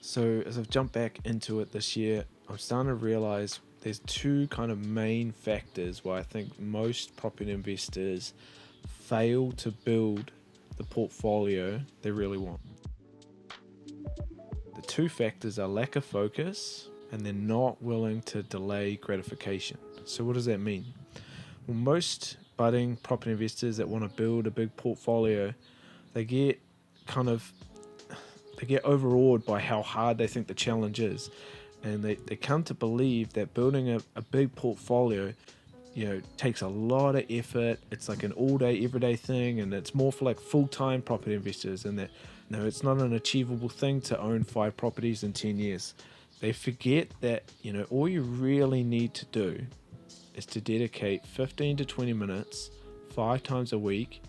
So as I've jumped back into it this year, I'm starting to realize there's two kind of main factors why I think most property investors fail to build the portfolio they really want. The two factors are lack of focus and they're not willing to delay gratification. So what does that mean? Well, most budding property investors that want to build a big portfolio, they get overawed by how hard they think the challenge is, and they come to believe that building a big portfolio takes a lot of effort. It's like an all day everyday thing, and it's more for like full-time property investors, and that it's not an achievable thing to own 5 properties in 10 years. They forget that all you really need to do is to dedicate 15 to 20 minutes 5 times a week,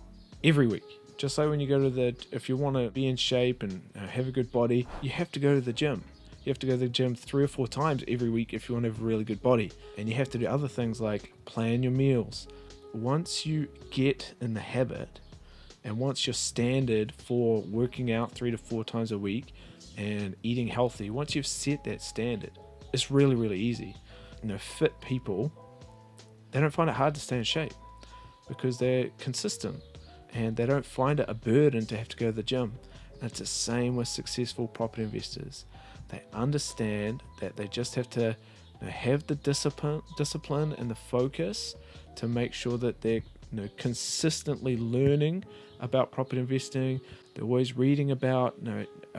every week. Just like when you go to if you want to be in shape and have a good body, you have to go to the gym. You have to go to the gym 3 or 4 times every week if you want to have a really good body. And you have to do other things like plan your meals. Once you get in the habit, and once your standard for working out 3 to 4 times a week and eating healthy, once you've set that standard, it's really, really easy. Fit people, they don't find it hard to stay in shape because they're consistent and they don't find it a burden to have to go to the gym. And it's the same with successful property investors. They understand that they just have to have the discipline and the focus to make sure that they're consistently learning about property investing. They're always reading about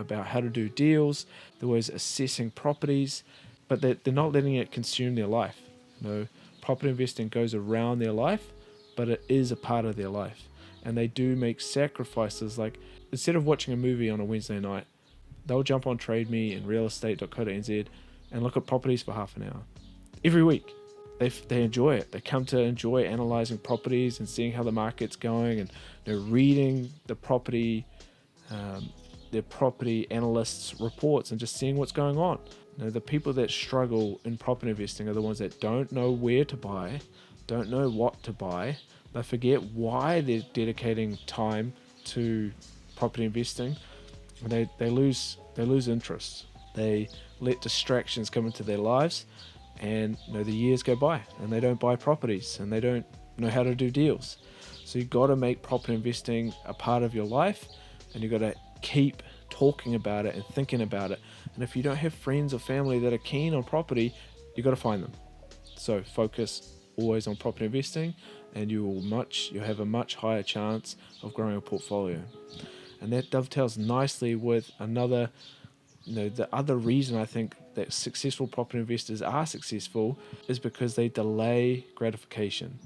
how to do deals. They're always assessing properties, but they're not letting it consume their life. Property investing goes around their life, but it is a part of their life. And they do make sacrifices, like instead of watching a movie on a Wednesday night, they'll jump on Trade Me and realestate.co.nz and look at properties for half an hour. Every week, they enjoy it. They come to enjoy analysing properties and seeing how the market's going, and reading the property analysts' reports and just seeing what's going on. The people that struggle in property investing are the ones that don't know where to buy, don't know what to buy. They forget why they're dedicating time to property investing. They lose interest. They let distractions come into their lives, and the years go by and they don't buy properties and they don't know how to do deals. So you've got to make property investing a part of your life, and you've got to keep talking about it and thinking about it. And if you don't have friends or family that are keen on property, you've got to find them. So focus always on property investing, and you'll have a much higher chance of growing a portfolio. And that dovetails nicely with another, the other reason I think that successful property investors are successful is because they delay gratification.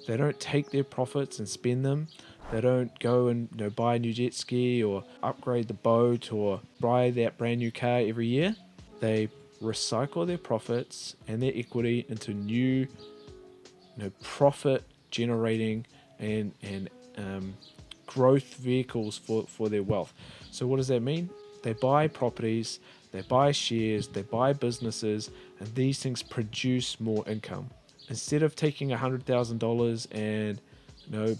They don't take their profits and spend them. They don't go and buy a new jet ski or upgrade the boat or buy that brand new car every year. They recycle their profits and their equity into new profit generating and growth vehicles for their wealth. So what does that mean? They buy properties, they buy shares, they buy businesses, and these things produce more income. Instead of taking $100,000 and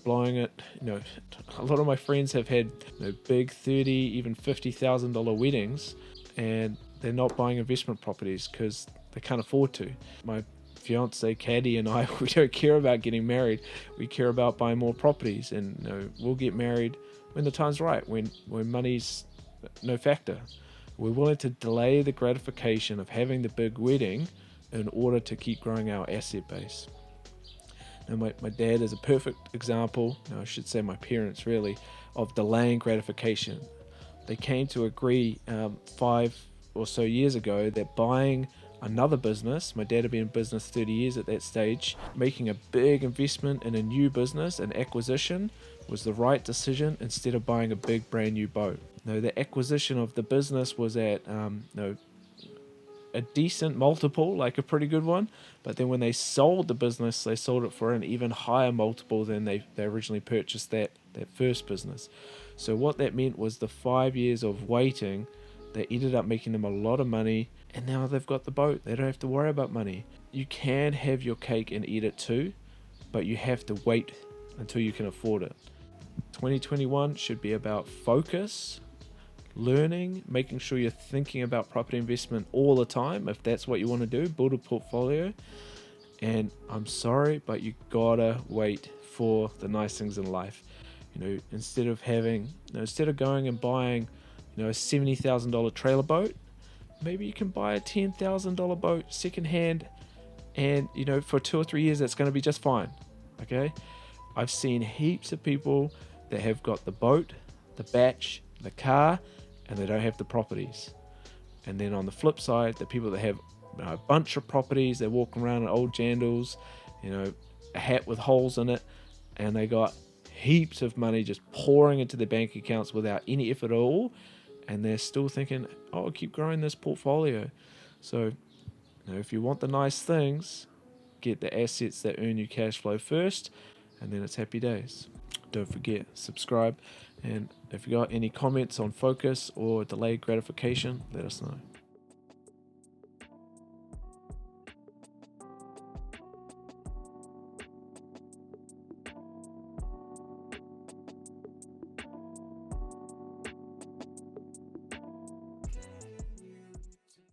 blowing it, a lot of my friends have had big $30,000, even $50,000 weddings, and they're not buying investment properties because they can't afford to. My fiance Caddy and I, we don't care about getting married. We care about buying more properties, and we'll get married when the time's right, when money's no factor. We're willing to delay the gratification of having the big wedding in order to keep growing our asset base. Now, my dad is a perfect example, I should say my parents really, of delaying gratification. They came to agree 5 or so years ago that buying another business, my dad had been in business 30 years at that stage, making a big investment in a new business, an acquisition, was the right decision instead of buying a big brand new boat. The acquisition of the business was at a decent multiple, like a pretty good one, but then when they sold the business, they sold it for an even higher multiple than they originally purchased that first business. So what that meant was the 5 years of waiting, they ended up making them a lot of money, and now they've got the boat. They don't have to worry about money. You can have your cake and eat it too, but you have to wait until you can afford it. 2021 should be about focus, learning, making sure you're thinking about property investment all the time. If that's what you want to do, build a portfolio. And I'm sorry, but you gotta wait for the nice things in life. Instead of going and buying, a $70,000 trailer boat, maybe you can buy a $10,000 boat secondhand, and for 2 or 3 years that's going to be just fine. Okay, I've seen heaps of people that have got the boat, the batch, the car, and they don't have the properties. And then on the flip side, the people that have a bunch of properties, they're walking around in old jandals, a hat with holes in it, and they got heaps of money just pouring into their bank accounts without any effort at all, and they're still thinking, oh, I'll keep growing this portfolio. So if you want the nice things, get the assets that earn you cash flow first, and then it's happy days. Don't forget, subscribe, and if you got any comments on focus or delayed gratification, let us know.